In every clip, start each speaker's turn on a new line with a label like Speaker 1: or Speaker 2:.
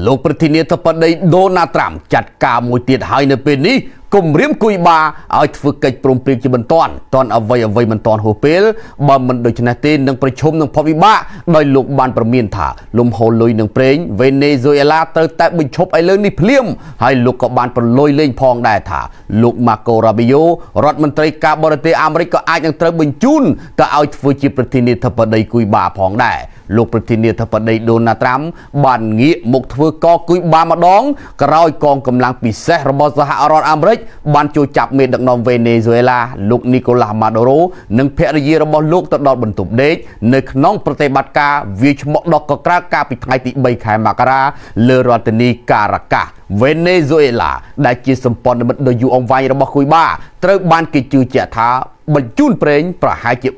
Speaker 1: លោកប្រធានាធិបតីដូណាល់ត្រាំចាត់ការមួយទៀតហើយនៅពេលនេះគម្រាមគួយបាឲ្យធ្វើកិច្ចព្រមព្រៀងជាបន្តតនអ្វីមិនតនហួសពេលបើមិនដូច្នេះទេនឹងប្រជុំនឹងផលវិបាកដោយលោកបានប្រមានថាលំហូរលុយនឹងប្រេងវេណេស៊ុយអេឡាត្រូវតែបញ្ឈប់ឲ្យលើនេះភ្លាមហើយលោកក៏បានប្រលួយលេងផងដែរថាលោកម៉ាកូរ៉ាប៊ីយ៉ូរដ្ឋមន្ត្រីការបរទេសអាមេរិកក៏អាចនឹងត្រូវបញ្ជូនទៅឲ្យធ្វើជាប្រធានាធិបតីគួយបាផងដែរលោកប្រធានាធិបតីដូណាល់ត្រាំបានងាកមកធ្វើកគួយបាម្ដងក្រោយកងកម្លាំងពិសេសរបស់សហរដ្ឋអាមេរិកបានចូលចាប់មេដឹកនាំវេណេស៊ុយអេឡាលោកនីកូឡាស់ម៉ាដូរ៉ូនិងភរិយារបស់លោកទៅដល់បន្ទប់ដេកនៅក្នុងប្រតិបត្តិការវាយឆ្មក់ដកកក្រាកាលពីថ្ងៃទី3 ខែមករាលើរដ្ឋធានីការ៉ាកាសវេណេស៊ុយអេឡាដែលជាសម្ព័ន្ធមិត្តដ៏យូរអង្វែងរបស់គួយបាត្រូវបានគេជឿជាក់ថាបញ្ជូនប្រេងប្រហែលជា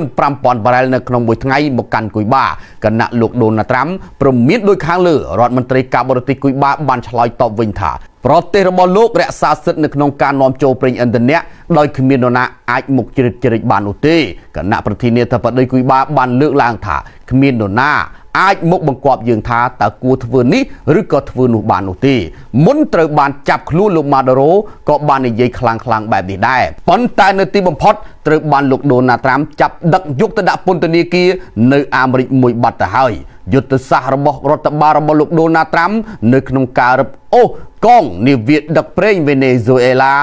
Speaker 1: 35,000 បារ៉ែលនៅក្នុងមួយថ្ងៃមកកាន់គួយបាគណៈលោកដូណាល់ត្រាំព្រមមានដោយខាងលើរដ្ឋមន្ត្រីការបរទេសគួយបាបានឆ្លើយតបវិញថាប្រទេសរបស់លោករក្សាសិទ្ធិនៅក្នុងការនាំចូលប្រេងឥន្ធនៈដោយគ្មាននរណាអាចមកជ្រៀតជ្រែកបាននោះទេគណៈប្រធានាធិបតីគួយបាបានលើកឡើងថាគ្មាននរណាអាចមកបង្គាប់យើងថាតើគួរធ្វើនេះឬក៏ធ្វើនោះបាននោះទេមុនត្រូវបានចាប់ខ្លួនលោកម៉ាដូរ៉ូក៏បាននិយាយខ្លាំងបែបនេះដែរប៉ុន្តែនៅទីបំផុតត្រូវបានលោកដូណាល់ត្រាំចាប់ដឹកយកទៅដាក់ពន្ធនាគារនៅអាមេរិកមួយបាត់ទៅហើយយុទ្ធសាស្ត្ររបស់រដ្ឋបាលរបស់លោកដូណាល់ត្រាំនៅក្នុងការរឹបអូសកងនាវាដឹកប្រេងវេណេស៊ុយអេឡា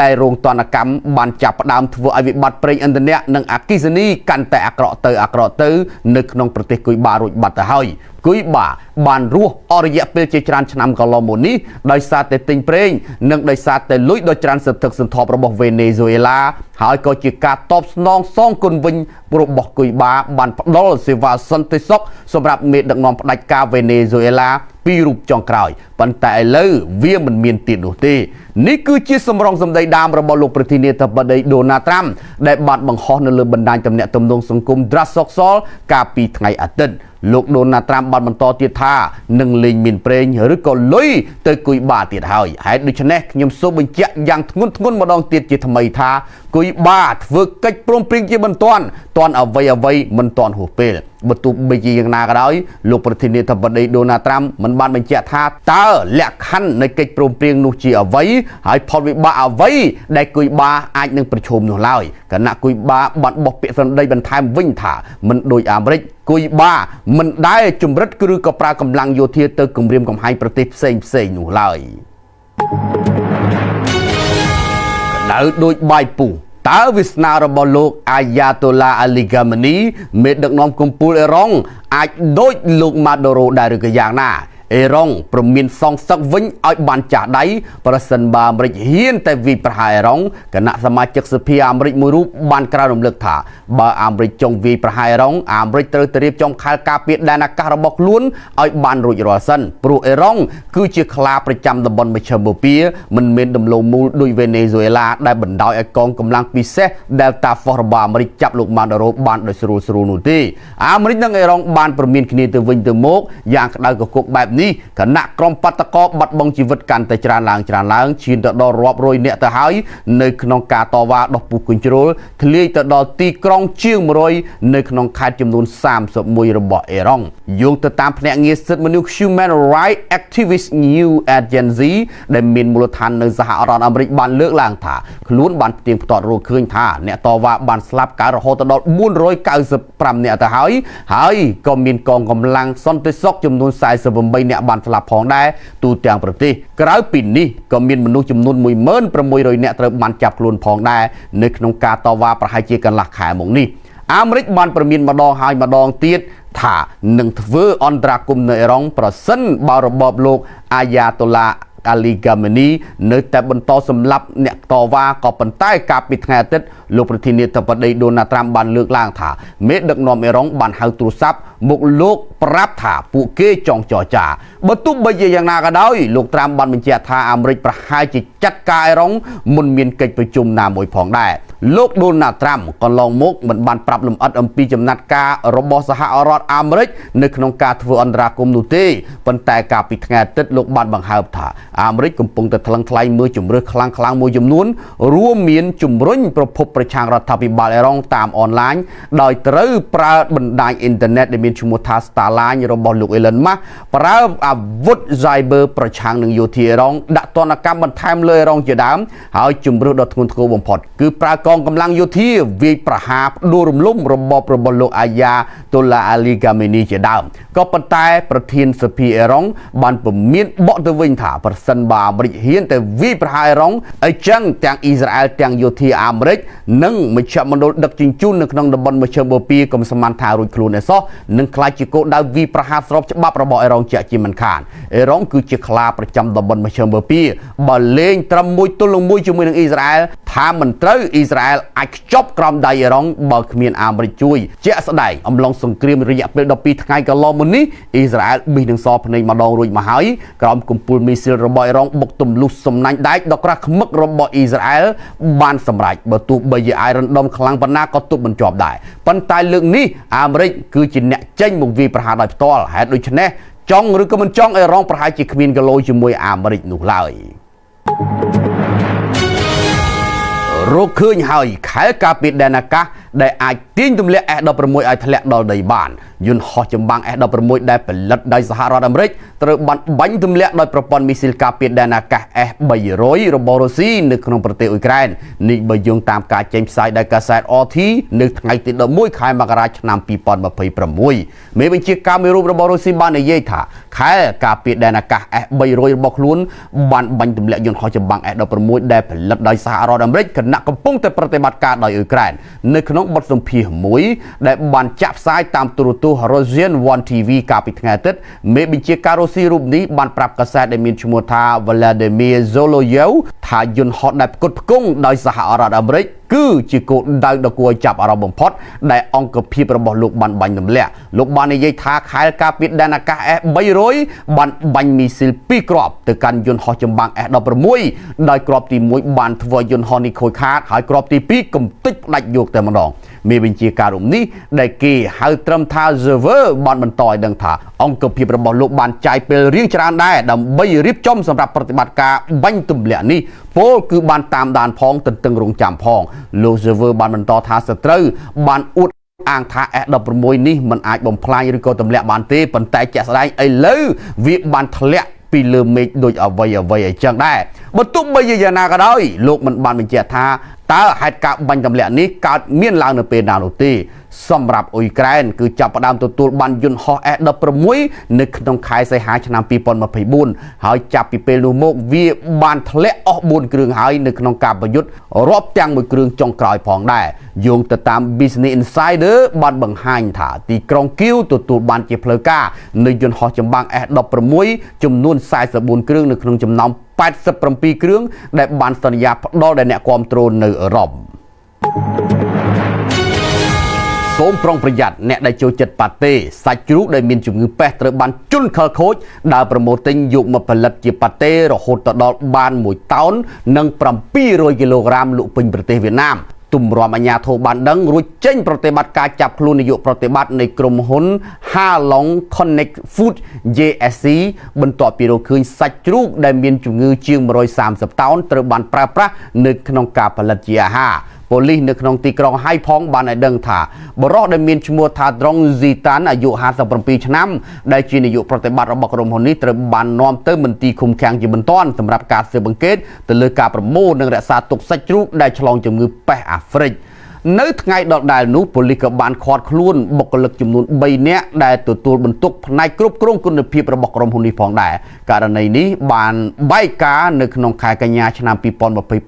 Speaker 1: ដែលរងទណ្ឌកម្មបានចាប់ផ្ដើមធ្វើឲ្យវិបត្តិប្រេងឥន្ធនៈនិងអគ្គិសនីកាន់តែអាក្រក់ទៅនៅក្នុងប្រទេសគួយបារួចបាត់ទៅហើយគួយបាបានរស់អស់រយៈពេលជាច្រើនឆ្នាំកន្លងមកនេះដោយសារតែទិញប្រេងនិងដោយសារតែលុយដ៏ច្រើនសន្ធឹកសន្ធាប់របស់វេណេស៊ុយអេឡាហើយក៏ជាការតបស្នងសងគុណវិញរបស់គួយបាបានផ្ដល់សេវាសន្តិសុខសម្រាប់មេដឹកនាំផ្ដាច់ការវេណេស៊ុយអេឡាពីរូបចុងក្រោយប៉ុន្តែឥឡូវវាមិនមានទៀតនោះទេនេះគឺជាសម្រងសម្ដីដើមរបស់លោកប្រធានាធិបតីដូណាល់ត្រាំដែលបានបង្ហោះនៅលើបណ្ដាញទំនាក់ទំនងសង្គម Truth Social កាលពីថ្ងៃអាទិត្យលោកដូណាល់ត្រាំបានបន្តទៀតថានឹងលេងមានប្រេងឬក៏លុយទៅគួយបាទៀតហើយហេតុដូច្នេះខ្ញុំសូមបញ្ជាក់យ៉ាងធ្ងន់ម្ដងទៀតជាថ្មីថាគួយបាធ្វើកិច្ចព្រមព្រៀងជាបន្ទាន់តនអ្វីមិនតន់ហួសពេលបើទោះបីជាយ៉ាងណាក៏ដោយលោកប្រធានាធិបតីដូណាល់ត្រាំមិនបានបញ្ជាក់ថាតើលក្ខខណ្ឌនៃកិច្ចព្រមព្រៀងនោះជាអ្វីហើយផលវិបាកអ្វីដែលគួយបាអាចនឹងប្រឈមនោះឡើយគណៈគួយបាបានបោះពាក្យសម្ដីបន្ថែមវិញថាមិនដូចអាមេរិកគួយបាមិនដែលជំរិតឬក៏ប្រើកម្លាំងយោធាទៅគំរាមកំហែងប្រទេសផ្សេងនោះឡើយក្តៅដូចបាយពុះតើវាសនារបស់លោកអាយ៉ាតូឡាអាលីហ្កាម៉ានីមេដឹកនាំកំពូលអេរ៉ុងអាចដូចលោកម៉ាដូរ៉ូដែរឬក៏យ៉ាងណាអេរ៉ុងព្រមមានសងសឹកវិញឲ្យបានចាស់ដៃប្រសិនបើអាមេរិកហ៊ានតែវាយប្រហារអេរ៉ុងគណៈសមាជិកសភាអាមេរិកមួយរូបបានក្រៅរំលឹកថាបើអាមេរិកចង់វាយប្រហារអេរ៉ុងអាមេរិកត្រូវតែរៀបចំខែលការពារដែនអាកាសរបស់ខ្លួនឲ្យបានរួចរាល់សិនព្រោះអេរ៉ុងគឺជាខ្លាប្រចាំតំបន់មជ្ឈិមបូព៌ាមិនមានដំឡូងមូលដូចវេណេស៊ុយអេឡាដែលបណ្ដោយឲ្យកងកម្លាំងពិសេស Delta Force របស់អាមេរិកចាប់លោកម៉ាដូរ៉ូបានដោយស្រួលនោះទេអាមេរិកនិងអេរ៉ុងបានប្រមានគ្នាទៅវិញទៅមកយ៉ាងក្តៅកគុកបែបនេះគណៈក្រុមបាតកោបាត់បង់ជីវិតកាន់តែច្រើនឡើងឈានទៅដល់រាប់រយនាក់ទៅហើយនៅក្នុងការតវ៉ាដោះពុះគញ្ជ្រោលធ្លាយទៅដល់ទីក្រុងជាង100នៅក្នុងខេត្តចំនួន31របស់អេរ៉ុងយោងទៅតាមភ្នាក់ងារសិទ្ធិមនុស្ស Human Rights Activist New Agency ដែលមានមូលដ្ឋាននៅសហរដ្ឋអាមេរិកបានលើកឡើងថាខ្លួនបានផ្ទៀងផ្ទាត់រកឃើញថាអ្នកតវ៉ាបានស្លាប់កើតរហូតដល់495នាក់ទៅហើយក៏មានកងកម្លាំងសន្តិសុខចំនួន48នាក់បានស្លាប់ផងដែរទូទាំងប្រទេសក្រៅពីនេះក៏មានមនុស្សចំនួន1600នាក់ត្រូវបានចាប់ខ្លួនផងដែរនៅក្នុងការតវ៉ាប្រហែលជាកន្លះខែមកនេះអាមេរិកបានប្រមានម្ដងហើយម្ដងទៀតថានឹងធ្វើអន្តរាគមន៍នៅអេរ៉ុងប្រសិនបើរបបលោកអាយ៉ាតូឡាអាលីហ្កាម៉ានីនៅតែបន្តសម្លាប់អ្នកតវ៉ាក៏ប៉ុន្តែកាលពីថ្ងៃអាទិត្យលោកប្រធានាធិបតីដូណាល់ត្រាំបានលើកឡើងថាមេដឹកនាំអេរ៉ុងបានហៅទូរស័ព្ទមកលោកប្រាប់ថាពួកគេចង់ចរចាបើទោះបីជាយ៉ាងណាក៏ដោយលោកត្រាំបានបញ្ជាក់ថាអាមេរិកប្រហែលជាចាត់ការអេរ៉ុងមុនមានកិច្ចប្រជុំណាមួយផងដែរ លោកដូណាល់ត្រាំកន្លងមកមិនបានប្រាប់លម្អិតអំពីចំណាត់ការរបស់សហរដ្ឋអាមេរិកនៅក្នុងការធ្វើអន្តរាគមន៍នោះទេប៉ុន្តែកាលពីថ្ងៃអាទិត្យលោកបានបង្ហើបថាអាមេរិកកំពុងតែថ្លឹងថ្លែងមើលជំរឿសខ្លាំងមួយចំនួនរួមមានជំរុញប្រភពប្រឆាំងរដ្ឋាភិបាលអេរ៉ុងតាមអនឡាញដោយត្រូវប្រើបណ្ដាញអ៊ីនធឺណិតដែលមានឈ្មោះថា Starlink របស់លោក Elon Musk ប្រើអាវុធ Cyber ប្រឆាំងនឹងយោធាអេរ៉ុងដាក់ទណ្ឌកម្មបន្ថែមលើអេរ៉ុងជាដើមហើយជំរឿសដ៏ធ្ងន់ធ្ងរបំផុតគឺប្រើកងកម្លាំងយោធាវាយប្រហារផ្ដួលរំលំរបបរបស់លោកអាយ៉ាតូឡាអាលីហ្គាមេនីជាដើមក៏ប៉ុន្តែប្រធានសភាអេរ៉ុងបានពមៀនបកទៅវិញថាប្រសិនបើអាមេរិកហ៊ានតែវាយប្រហារអេរ៉ុងអញ្ចឹងទាំងអ៊ីស្រាអែលទាំងយោធាអាមេរិកនិងមជ្ឈមណ្ឌលដឹកជញ្ជូននៅក្នុងតំបន់មជ្ឈមបូព៌ាកុំសមានថារួចខ្លួនឯសោះនឹងក្លាយជាគោលដៅវាយប្រហារស្របច្បាប់របស់អេរ៉ុងជាក់ជាមិនខានអេរ៉ុងគឺជាខ្លាប្រចាំតំបន់មជ្ឈមបូព៌ាបើលេងត្រឹមមួយទល់នឹងមួយជាមួយនឹងអ៊ីស្រាអែលថាមិនត្រូវអ៊ីស្រាអែលអាចខ្ចប់ក្រោមដៃអេរ៉ុងបើគ្មានអាមេរិកជួយជាក់ស្ដែងអំឡុងសង្គ្រាមរយៈពេល12ថ្ងៃកន្លងមកនេះអ៊ីស្រាអែលប៊ីសនឹងសភ្នែកម្ដងរួចមកហើយក្រោមកំពូលមីស៊ីលរបស់អេរ៉ុងបុកទម្លុះសំណាញ់ដែកដ៏ក្រាស់ឃ្មឹករបស់អ៊ីស្រាអែលបានសម្រេចបើទោះបីជាអាយរ៉ាន់ដុំខ្លាំងប៉ុណ្ណាក៏ទប់មិនជាប់ដែរប៉ុន្តែលើកនេះអាមេរិកគឺជាអ្នកចេញមកវាយប្រហារដោយផ្ទាល់ហេតុដូច្នេះចង់ឬក៏មិនចង់អេរ៉ុងប្រហែលជាគ្មានគីឡូជាមួយអាមេរិកនោះឡើយរកឃើញហើយខែការពីដែនអាកាសដែលអាចទាញទម្លាក់ F16 ឲ្យធ្លាក់ដល់ដីបានយន្តហោះចម្បាំង F16 ដែលផលិតដោយសហរដ្ឋអាមេរិកត្រូវបានបាញ់ទម្លាក់ដោយប្រព័ន្ធមីស៊ីលការពារដែនអាកាស S300 របស់រុស្ស៊ីនៅក្នុងប្រទេសអ៊ុយក្រែននេះបើយោងតាមការចេញផ្សាយដោយកាសែត RT នៅថ្ងៃទី11ខែមករាឆ្នាំ2026មេបញ្ជាការមួយរូបរបស់រុស្ស៊ីបាននិយាយថាខែការពារដែនអាកាស S300 របស់ខ្លួនបានបាញ់ទម្លាក់យន្តហោះចម្បាំង F16 ដែលផលិតដោយសហរដ្ឋអាមេរិកខណៈកំពុងតែប្រតិបត្តិការដោយអ៊ុយក្រែននៅក្នុងបទសម្ភាសន៍មួយដែលបានចាក់ផ្សាយតាមទូរទស្សន៍ Russian One TV កាលពីថ្ងៃអាទិត្យមេបញ្ជាការរុស្ស៊ីរូបនេះបានប្រាប់កាសែតដែលមានឈ្មោះថា Vladimir Zoloyev ថាយន្តហោះដែលផ្គត់ផ្គង់ដោយសហរដ្ឋអាមេរិកគឺជាគោលដៅដ៏គួរឲ្យចាប់អារម្មណ៍បំផុតដែលអង្គភាពរបស់លោកបានបាញ់ទម្លាក់លោកបាននិយាយថាខែលការពារដែនអាកាស S300 បានបាញ់មីស៊ីល2គ្រាប់ទៅកាន់យន្តហោះចម្បាំង S16 ដោយគ្រាប់ទី1បានធ្វើយន្តហោះនេះខូចខាតហើយគ្រាប់ទី2កំទេចផ្ដាច់យកតែម្ដងមេបញ្ជាការរូបនេះដែលគេហៅត្រឹមថា server បានបន្តឲ្យដឹងថាអង្គភាពរបស់លោកបានចាយពេលរៀងច្រើនដែរដើម្បីរៀបចំសម្រាប់ប្រតិបត្តិការបាញ់ទម្លាក់នេះពលគឺបានតាមដានផងទន្ទឹងរង់ចាំផងលោក server បានបន្តថាសត្រូវបានអួតអាងថា S16 នេះមិនអាចបំផ្លាញឬក៏ទម្លាក់បានទេប៉ុន្តែជាក់ស្ដែងឥឡូវវាបានធ្លាក់ពីលើមេឃដូចអ្វីអញ្ចឹងដែរបើទោះបីជាយ៉ាងណាក៏ដោយលោកមិនបានបញ្ជាក់ថាតើហេតុការណ៍បាញ់ទម្លាក់នេះកើតមានឡើងនៅពេលណានោះទេសម្រាប់អ៊ុយក្រែនគឺចាប់ផ្ដើមទទួលបានយន្តហោះ S16 នៅក្នុងខែសីហាឆ្នាំ2024ហើយចាប់ពីពេលនោះមកវាបានធ្លាក់អស់4គ្រឿងហើយនៅក្នុងការប្រយុទ្ធរាប់ទាំងមួយគ្រឿងចុងក្រោយផងដែរយោងទៅតាម Business Insider បានបង្ហាញថាទីក្រុងគៀវទទួលបានជាផ្លូវការនៅយន្តហោះចម្បាំង S16 ចំនួន44គ្រឿងនៅក្នុងចំណោម87គ្រឿងដែលបានសន្យាផ្ដល់ដល់អ្នកគាំទ្រនៅអឺរ៉ុបសូមប្រុងប្រយ័ត្នអ្នកដែលចូលចិត្តប៉ាតេសាច់ជ្រូកដែលមានជំងឺប៉េះត្រូវបានជន់ខលខូចដើរប្រម៉ូទិញយកមកផលិតជាប៉ាតេរហូតដល់បាន1តោននិង700គីឡូក្រាមលក់ពេញប្រទេសវៀតណាមទម្រាំអាជ្ញាធរបានដឹងរួចចេញប្រតិបត្តិការចាប់ខ្លួននាយកប្រតិបត្តិនៃក្រុមហ៊ុន Halong Connect Food JSC បន្ទាប់ពីរកឃើញសាច់ជ្រូកដែលមានជំងឺជាង130តោនត្រូវបានប្រើប្រាស់នៅក្នុងការផលិតជាអាហារប៉ូលីសនៅក្នុងទីក្រុងហៃផងបានឲ្យដឹងថាបរិសុទ្ធដែលមានឈ្មោះថាត្រង់ស៊ីតានអាយុ57ឆ្នាំដែលជានាយកប្រតិបត្តិរបស់ក្រុមហ៊ុននេះត្រូវបាននាំទៅមន្ទីរឃុំឃាំងជាបន្ទាន់សម្រាប់ការស៊ើបអង្កេតទៅលើការប្រមូលនិងរក្សាទុកសាច់ជ្រូកដែលឆ្លងជំងឺប៉េះអាហ្វ្រិកនៅថ្ងៃដដែលនោះប៉ូលីសក៏បានឃាត់ខ្លួនបុគ្គលិកចំនួន3នាក់ដែលទទួលបន្ទុកផ្នែកគ្រប់គ្រងគុណភាពរបស់ក្រុមហ៊ុននេះផងដែរករណីនេះបានបែកការណ៍នៅក្នុងខែកញ្ញាឆ្នាំ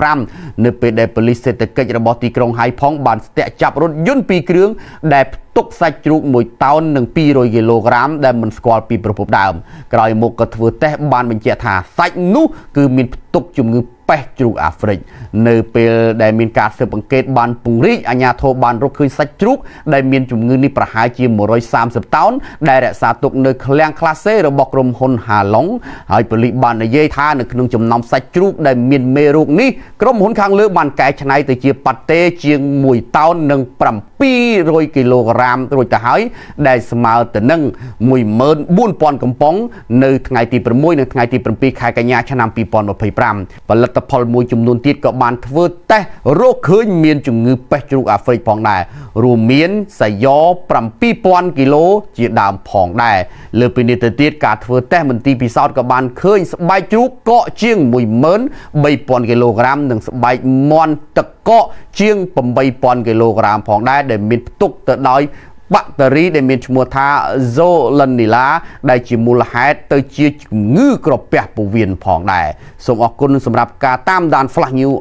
Speaker 1: 2025នៅពេលដែលប៉ូលីសសេដ្ឋកិច្ចរបស់ទីក្រុងហៃផងបានស្ទាក់ចាប់រថយន្ត2គ្រឿងដែលទុកសាច់ជ្រូក1តោននិង200គីឡូក្រាមដែលមិនស្គាល់ពីប្រភពដើមក្រោយមកក៏ធ្វើតេស្តបានបញ្ជាក់ថាសាច់នោះគឺមានផ្ទុកជំងឺ ប៉េះជ្រូកអាហ្វ្រិកនៅពេលដែលមានការស៊ើបអង្កេតបានពង្រីកអាជ្ញាធរបានរកឃើញសាច់ជ្រូកដែលមានជំងឺនេះប្រហែលជា130តោនដែលរក្សាទុកនៅឃ្លាំងក្លាសេរបស់ក្រុមហ៊ុនហាឡុងហើយប៉ូលីសបាននិយាយថានៅក្នុងចំណោមសាច់ជ្រូកដែលមានមេរោគនេះក្រុមហ៊ុនខាងលើបានកែច្នៃទៅជាប៉ាតេជាង1តោននិង700គីឡូក្រាមរួចទៅហើយដែលស្មើទៅនឹង 14,000 កំប៉ុងនៅថ្ងៃទី6និងថ្ងៃទី7ខែកញ្ញាឆ្នាំ2025ផលិតផលមួយចំនួនទៀតក៏បានធ្វើតេស្តរកឃើញមានជំងឺប៉េះជ្រូកអាហ្វ្រិកផងដែររួមមានសាយ៉7,000 គីឡូជាដើមផងដែរលើពីនេះទៅទៀតការធ្វើតេស្តមន្ទីរពិសោធន៍ក៏បានឃើញស្បែកជ្រូកកកជាង 13,000 គីឡូក្រាមនិងស្បែកមាន់ទឹកកកជាង 8,000 គីឡូក្រាមផងដែរដែលមានផ្ទុកទៅដោយបាក់តេរីដែលមានឈ្មោះថា Zollonella ដែលជាមូលហេតុទៅជាជំងឺក្រពះពោះវៀនផងដែរសូមអរគុណសម្រាប់ការតាមដាន Flash News